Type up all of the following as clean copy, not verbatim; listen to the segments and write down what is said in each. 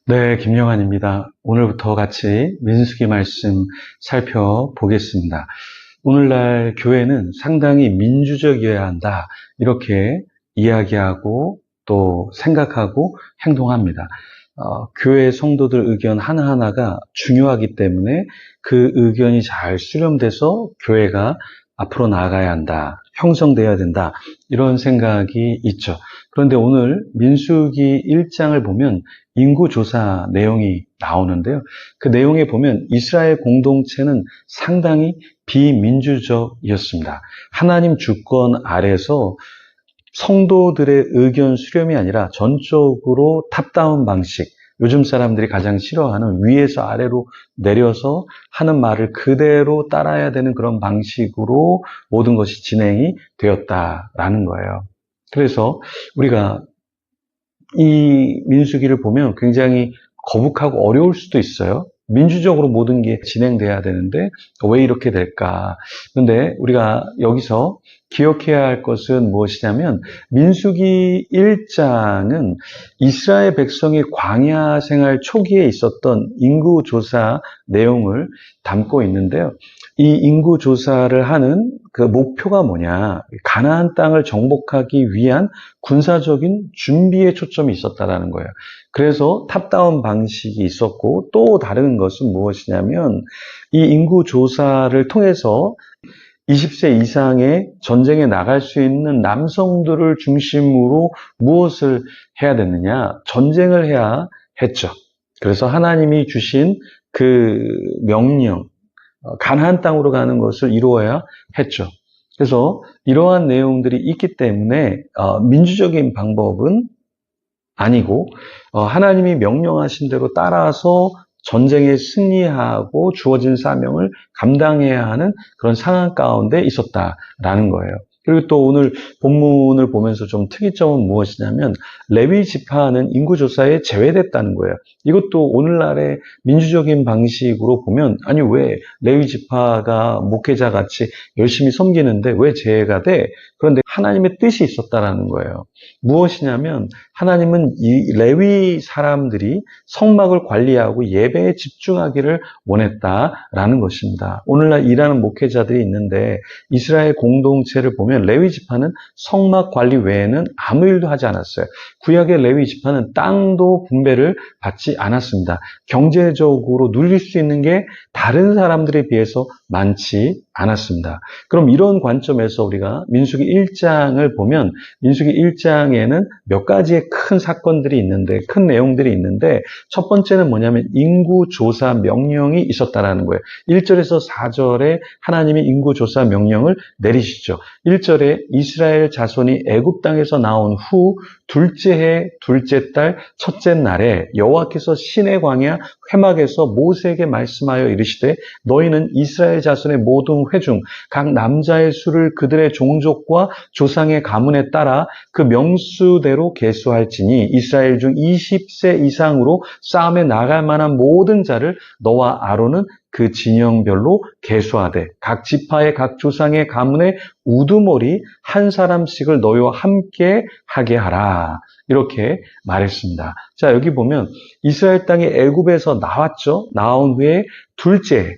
네, 김영환입니다. 오늘부터 같이 민수기 말씀 살펴보겠습니다. 오늘날 교회는 상당히 민주적이어야 한다. 이렇게 이야기하고 또 생각하고 행동합니다. 교회 성도들 의견 하나하나가 중요하기 때문에 그 의견이 잘 수렴돼서 교회가 앞으로 나아가야 한다. 형성돼야 된다. 이런 생각이 있죠. 그런데 오늘 민수기 1장을 보면 인구조사 내용이 나오는데요. 그 내용에 보면 이스라엘 공동체는 상당히 비민주적이었습니다. 하나님 주권 아래서 성도들의 의견 수렴이 아니라 전적으로 탑다운 방식, 요즘 사람들이 가장 싫어하는 위에서 아래로 내려서 하는 말을 그대로 따라야 되는 그런 방식으로 모든 것이 진행이 되었다라는 거예요. 그래서 우리가 이 민수기를 보면 굉장히 거북하고 어려울 수도 있어요. 민주적으로 모든 게 진행돼야 되는데 왜 이렇게 될까? 그런데 우리가 여기서 기억해야 할 것은 무엇이냐면 민수기 1장은 이스라엘 백성이 광야 생활 초기에 있었던 인구조사 내용을 담고 있는데요. 이 인구조사를 하는 그 목표가 뭐냐? 가나안 땅을 정복하기 위한 군사적인 준비에 초점이 있었다라는 거예요. 그래서 탑다운 방식이 있었고 또 다른 것은 무엇이냐면 이 인구 조사를 통해서 20세 이상의 전쟁에 나갈 수 있는 남성들을 중심으로 무엇을 해야 됐느냐? 전쟁을 해야 했죠. 그래서 하나님이 주신 그 명령, 가나안 땅으로 가는 것을 이루어야 했죠. 그래서 이러한 내용들이 있기 때문에 민주적인 방법은 아니고 하나님이 명령하신 대로 따라서 전쟁에 승리하고 주어진 사명을 감당해야 하는 그런 상황 가운데 있었다라는 거예요. 그리고 또 오늘 본문을 보면서 좀 특이점은 무엇이냐면 레위 지파는 인구조사에 제외됐다는 거예요. 이것도 오늘날의 민주적인 방식으로 보면 아니 왜 레위 지파가 목회자 같이 열심히 섬기는데 왜 제외가 돼? 그런데 하나님의 뜻이 있었다라는 거예요. 무엇이냐면 하나님은 이 레위 사람들이 성막을 관리하고 예배에 집중하기를 원했다라는 것입니다. 오늘날 일하는 목회자들이 있는데 이스라엘 공동체를 보면 레위 지파는 성막 관리 외에는 아무 일도 하지 않았어요. 구약의 레위 지파는 땅도 분배를 받지 않았습니다. 경제적으로 누릴 수 있는 게 다른 사람들에 비해서 많지 않았습니다. 그럼 이런 관점에서 우리가 민수기 1장을 보면 민수기 1장에는 몇 가지의 큰 사건들이 있는데 큰 내용들이 있는데 첫 번째는 뭐냐면 인구조사 명령이 있었다라는 거예요. 1절에서 4절에 하나님이 인구조사 명령을 내리시죠. 1절에 이스라엘 자손이 애굽 땅에서 나온 후 둘째 해 둘째 달 첫째 날에 여호와께서 시내 광야 회막에서 모세에게 말씀하여 이르시되 너희는 이스라엘 자손의 모든 회중 각 남자의 수를 그들의 종족과 조상의 가문에 따라 그 명수대로 계수할지니 이스라엘 중 20세 이상으로 싸움에 나갈 만한 모든 자를 너와 아론은 그 진영별로 계수하되 각 지파의 각 조상의 가문의 우두머리 한 사람씩을 너희와 함께 하게 하라. 이렇게 말했습니다. 자, 여기 보면 이스라엘 땅이 애굽에서 나왔죠. 나온 후에 둘째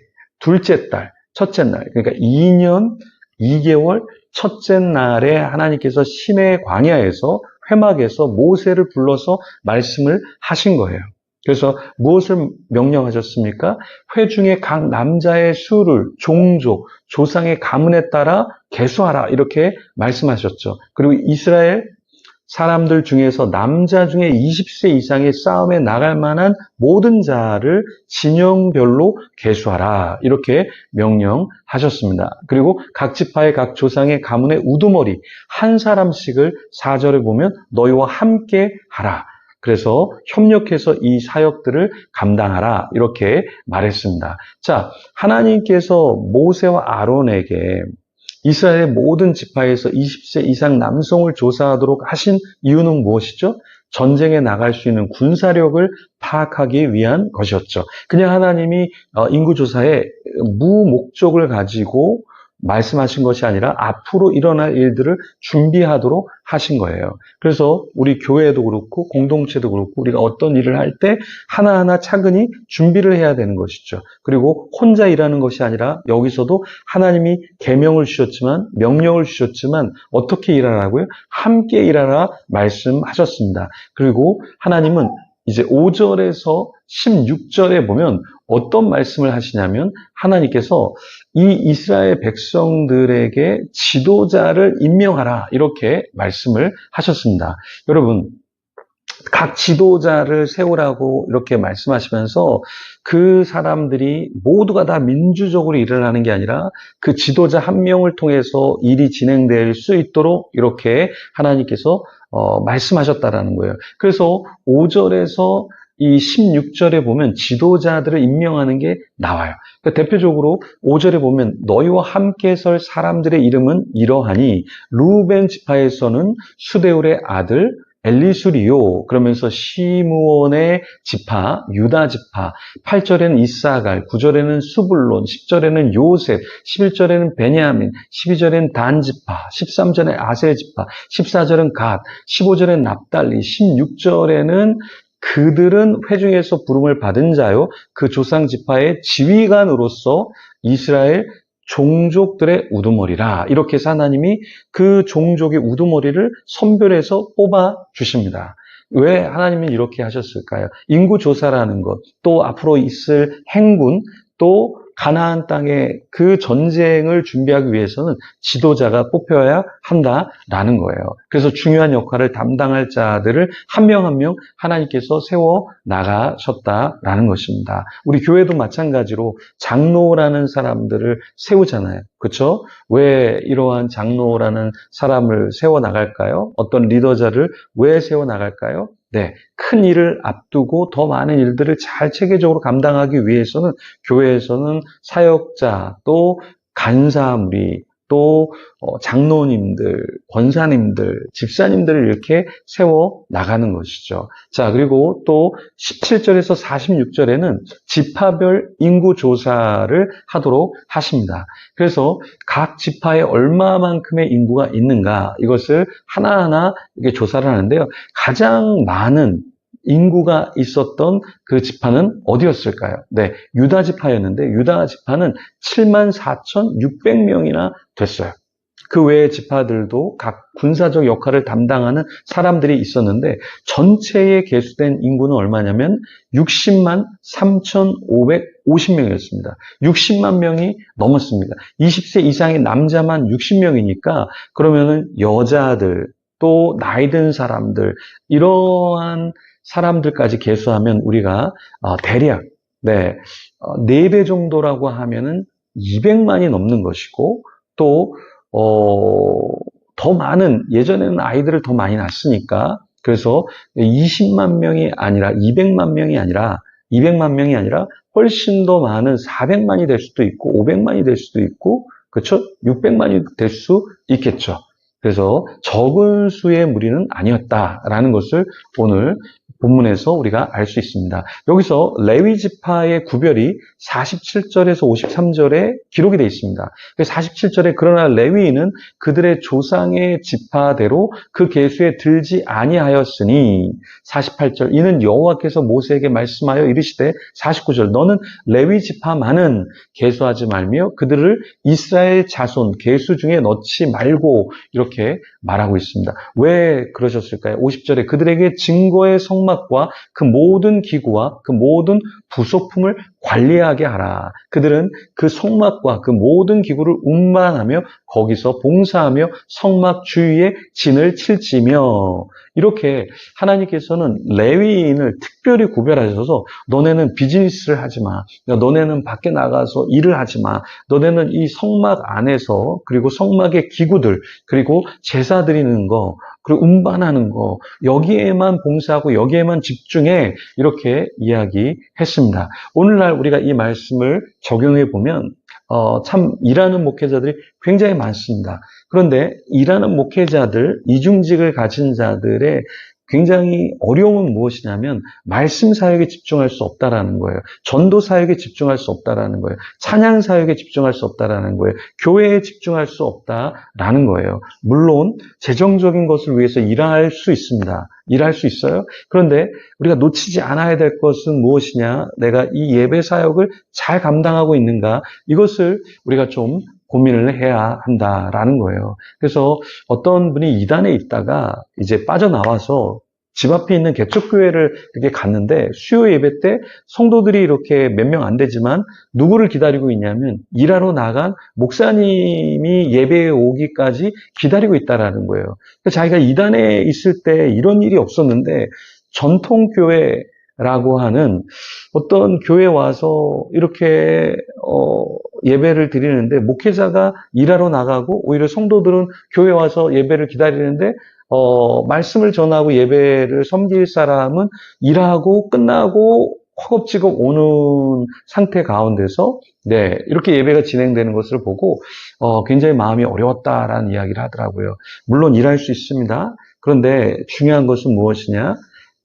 달, 첫째 날, 그러니까 2년 2개월 첫째 날에 하나님께서 시내 광야에서 회막에서 모세를 불러서 말씀을 하신 거예요. 그래서 무엇을 명령하셨습니까? 회중의 각 남자의 수를 종족, 조상의 가문에 따라 계수하라 이렇게 말씀하셨죠. 그리고 이스라엘 사람들 중에서 남자 중에 20세 이상의 싸움에 나갈 만한 모든 자를 진영별로 계수하라 이렇게 명령하셨습니다. 그리고 각 지파의 각 조상의 가문의 우두머리 한 사람씩을 4절에 보면 너희와 함께 하라. 그래서 협력해서 이 사역들을 감당하라 이렇게 말했습니다. 자, 하나님께서 모세와 아론에게 이스라엘의 모든 지파에서 20세 이상 남성을 조사하도록 하신 이유는 무엇이죠? 전쟁에 나갈 수 있는 군사력을 파악하기 위한 것이었죠. 그냥 하나님이 인구조사에 무목적을 가지고 말씀하신 것이 아니라 앞으로 일어날 일들을 준비하도록 하신 거예요. 그래서 우리 교회도 그렇고 공동체도 그렇고 우리가 어떤 일을 할 때 하나하나 차근히 준비를 해야 되는 것이죠. 그리고 혼자 일하는 것이 아니라 여기서도 하나님이 계명을 주셨지만 명령을 주셨지만 어떻게 일하라고요? 함께 일하라 말씀하셨습니다. 그리고 하나님은 이제 5절에서 16절에 보면 어떤 말씀을 하시냐면 하나님께서 이 이스라엘 백성들에게 지도자를 임명하라 이렇게 말씀을 하셨습니다. 여러분, 각 지도자를 세우라고 이렇게 말씀하시면서 그 사람들이 모두가 다 민주적으로 일을 하는 게 아니라 그 지도자 한 명을 통해서 일이 진행될 수 있도록 이렇게 하나님께서 말씀하셨다라는 거예요. 그래서 5절에서 이 16절에 보면 지도자들을 임명하는 게 나와요. 그러니까 대표적으로 5절에 보면 너희와 함께 설 사람들의 이름은 이러하니 루벤 지파에서는 수데울의 아들 엘리수리요. 그러면서 시므온의 지파, 유다 지파, 8절에는 이사갈, 9절에는 수불론, 10절에는 요셉, 11절에는 베냐민, 12절에는 단 지파, 13절에 아셀 지파, 14절은 갓, 15절에는 납달리, 16절에는 그들은 회중에서 부름을 받은 자요, 그 조상 지파의 지휘관으로서 이스라엘 종족들의 우두머리라. 이렇게 해서 하나님이 그 종족의 우두머리를 선별해서 뽑아 주십니다. 왜 하나님은 이렇게 하셨을까요? 인구조사라는 것, 또 앞으로 있을 행군, 또 가나안 땅의 그 전쟁을 준비하기 위해서는 지도자가 뽑혀야 한다라는 거예요. 그래서 중요한 역할을 담당할 자들을 한 명 한 명 하나님께서 세워 나가셨다라는 것입니다. 우리 교회도 마찬가지로 장로라는 사람들을 세우잖아요. 그렇죠? 왜 이러한 장로라는 사람을 세워 나갈까요? 어떤 리더자를 왜 세워 나갈까요? 네, 큰 일을 앞두고 더 많은 일들을 잘 체계적으로 감당하기 위해서는 교회에서는 사역자, 또 간사무리, 또 장로님들, 권사님들, 집사님들을 이렇게 세워 나가는 것이죠. 자, 그리고 또 17절에서 46절에는 지파별 인구 조사를 하도록 하십니다. 그래서 각 지파에 얼마만큼의 인구가 있는가 이것을 하나하나 이렇게 조사를 하는데요. 가장 많은 인구가 있었던 그 지파는 어디였을까요? 네, 유다 지파였는데 유다 지파는 74,600명이나 됐어요. 그 외의 지파들도 각 군사적 역할을 담당하는 사람들이 있었는데 전체에 계수된 인구는 얼마냐면 60만 3,550명이었습니다. 60만 명이 넘었습니다. 20세 이상의 남자만 60명이니까 그러면은 여자들 또 나이 든 사람들 이러한 사람들까지 계수하면 우리가 대략 4배 정도라고 하면은 200만이 넘는 것이고 또 더 많은 예전에는 아이들을 더 많이 낳았으니까 그래서 20만 명이 아니라 200만 명이 아니라 훨씬 더 많은 400만이 될 수도 있고 500만이 될 수도 있고 그렇죠? 600만이 될 수 있겠죠. 그래서 적은 수의 무리는 아니었다라는 것을 오늘 본문에서 우리가 알 수 있습니다. 여기서 레위 지파의 구별이 47절에서 53절에 기록이 되어 있습니다. 47절에 그러나 레위인은 그들의 조상의 지파대로 그 계수에 들지 아니하였으니 48절 이는 여호와께서 모세에게 말씀하여 이르시되 49절 너는 레위 지파만은 계수하지 말며 그들을 이스라엘 자손 계수 중에 넣지 말고 이렇게 말하고 있습니다. 왜 그러셨을까요? 50절에 그들에게 증거의 성막과 그 모든 기구와 그 모든 부속품을 관리하게 하라. 그들은 그 성막과 그 모든 기구를 운반하며 거기서 봉사하며 성막 주위에 진을 칠지며 이렇게 하나님께서는 레위인을 특별히 구별하셔서 너네는 비즈니스를 하지 마. 너네는 밖에 나가서 일을 하지 마. 너네는 이 성막 안에서 그리고 성막의 기구들 그리고 제사 드리는 거 그리고 운반하는 거 여기에만 봉사하고 여기에만 집중해 이렇게 이야기했습니다. 오늘날 우리가 이 말씀을 적용해 보면 참 일하는 목회자들이 굉장히 많습니다. 그런데 일하는 목회자들, 이중직을 가진 자들의 굉장히 어려움은 무엇이냐면 말씀 사역에 집중할 수 없다라는 거예요. 전도 사역에 집중할 수 없다라는 거예요. 찬양 사역에 집중할 수 없다라는 거예요. 교회에 집중할 수 없다라는 거예요. 물론 재정적인 것을 위해서 일할 수 있습니다. 일할 수 있어요. 그런데 우리가 놓치지 않아야 될 것은 무엇이냐? 내가 이 예배 사역을 잘 감당하고 있는가? 이것을 우리가 좀 고민을 해야 한다라는 거예요. 그래서 어떤 분이 이단에 있다가 이제 빠져나와서 집 앞에 있는 개척교회를 이렇게 갔는데 수요 예배 때 성도들이 이렇게 몇 명 안 되지만 누구를 기다리고 있냐면 일하러 나간 목사님이 예배에 오기까지 기다리고 있다라는 거예요. 자기가 이단에 있을 때 이런 일이 없었는데 전통교회라고 하는 어떤 교회에 와서 이렇게 예배를 드리는데 목회자가 일하러 나가고 오히려 성도들은 교회에 와서 예배를 기다리는데 말씀을 전하고 예배를 섬길 사람은 일하고 끝나고 허겁지겁 오는 상태 가운데서 이렇게 예배가 진행되는 것을 보고 굉장히 마음이 어려웠다라는 이야기를 하더라고요. 물론 일할 수 있습니다. 그런데 중요한 것은 무엇이냐?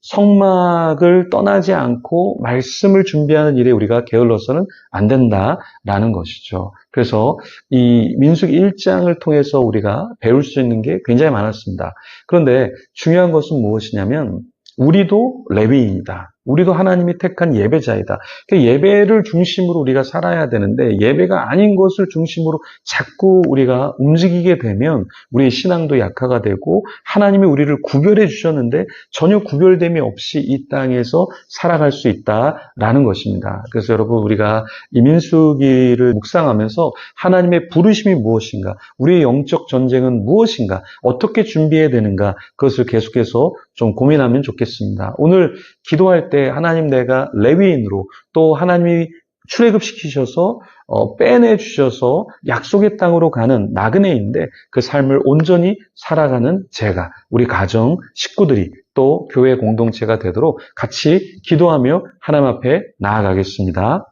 성막을 떠나지 않고 말씀을 준비하는 일에 우리가 게을러서는 안 된다라는 것이죠. 그래서 이 민수기 1장을 통해서 우리가 배울 수 있는 게 굉장히 많았습니다. 그런데 중요한 것은 무엇이냐면 우리도 레위인이다. 우리도 하나님이 택한 예배자이다. 그러니까 예배를 중심으로 우리가 살아야 되는데 예배가 아닌 것을 중심으로 자꾸 우리가 움직이게 되면 우리의 신앙도 약화가 되고 하나님이 우리를 구별해 주셨는데 전혀 구별됨이 없이 이 땅에서 살아갈 수 있다라는 것입니다. 그래서 여러분 우리가 이 민수기를 묵상하면서 하나님의 부르심이 무엇인가, 우리의 영적 전쟁은 무엇인가, 어떻게 준비해야 되는가 그것을 계속해서 좀 고민하면 좋겠습니다. 오늘 기도할 때 하나님 내가 레위인으로 또 하나님이 출애굽시키셔서 빼내주셔서 약속의 땅으로 가는 나그네인데 그 삶을 온전히 살아가는 제가, 우리 가정, 식구들이 또 교회 공동체가 되도록 같이 기도하며 하나님 앞에 나아가겠습니다.